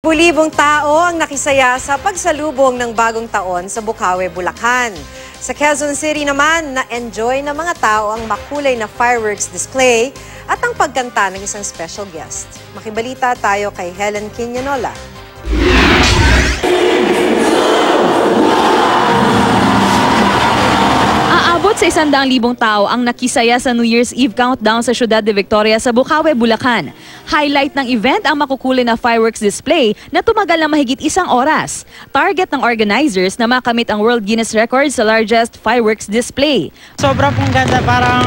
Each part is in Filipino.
Pulibong tao ang nakisaya sa pagsalubong ng bagong taon sa Bukawi, Bulacan. Sa Quezon City naman, na-enjoy ng mga tao ang makulay na fireworks display at ang pagkanta ng isang special guest. Makibalita tayo kay Helen Quinola. Aabot sa 100,000 tao ang nakisaya sa New Year's Eve countdown sa Ciudad de Victoria sa Bukawi, Bulacan. Highlight ng event ang makukulay na fireworks display na tumagal ng mahigit 1 oras. Target ng organizers na makamit ang World Guinness Record sa largest fireworks display. Sobrang pong ganda, parang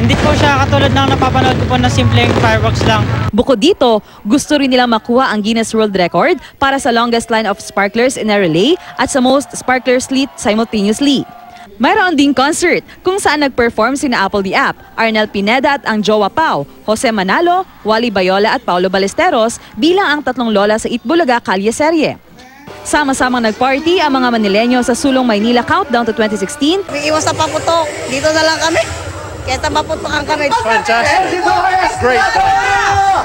hindi po siya katulad ng napapanood ko po na simpleng fireworks lang. Bukod dito, gusto rin nilang makuha ang Guinness World Record para sa longest line of sparklers in a relay at sa most sparklers lit simultaneously. Mayroon ding concert kung saan nag-perform sina Apple the App, Arnel Pineda at ang Jowa Pau, Jose Manalo, Wally Bayola at Paulo Ballesteros bilang ang 3 lola sa Itbulaga Kalye Serye. Sama-samang nag-party ang mga Manileño sa Sulong Maynila Countdown to 2016. Iwas sa paputok, dito na lang kami. Kesa maputokan kami. Fantastic. Great fun.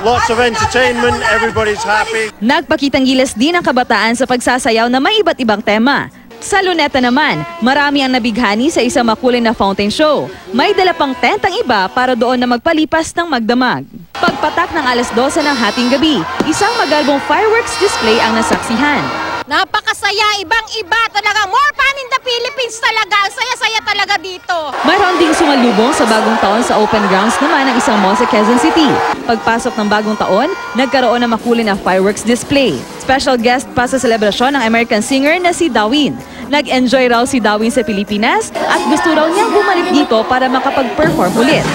Lots of entertainment, everybody's happy. Nagpakitang gilas din ang kabataan sa pagsasayaw na may iba't ibang tema. Sa Luneta naman, marami ang nabighani sa isang makulay na fountain show. May dala pang tent ang iba para doon na magpalipas ng magdamag. Pagpatak ng 12:00 ng hating gabi, isang magalbong fireworks display ang nasaksihan. Napakasaya, ibang-iba talaga. More fun in the Philippines talaga. Ang saya-saya talaga dito. Mayroon ding sumalubong sa bagong taon sa open grounds naman ng isang mall sa Quezon City. Pagpasok ng bagong taon, nagkaroon ng makulay na fireworks display. Special guest pa sa selebrasyon ng American singer na si Dawin. Nag-enjoy raw si Dawin sa Pilipinas at gusto raw niyang bumalik dito para makapag-perform ulit.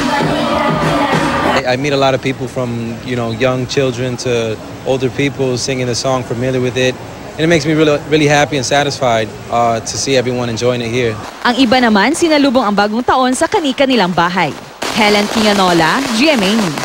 I meet a lot of people from, young children to older people singing the song, familiar with it. And it makes me really happy and satisfied to see everyone enjoying it here. Ang iba naman sinalubong ang bagong taon sa kani-kanilang bahay. Helen Quinola, GMA News.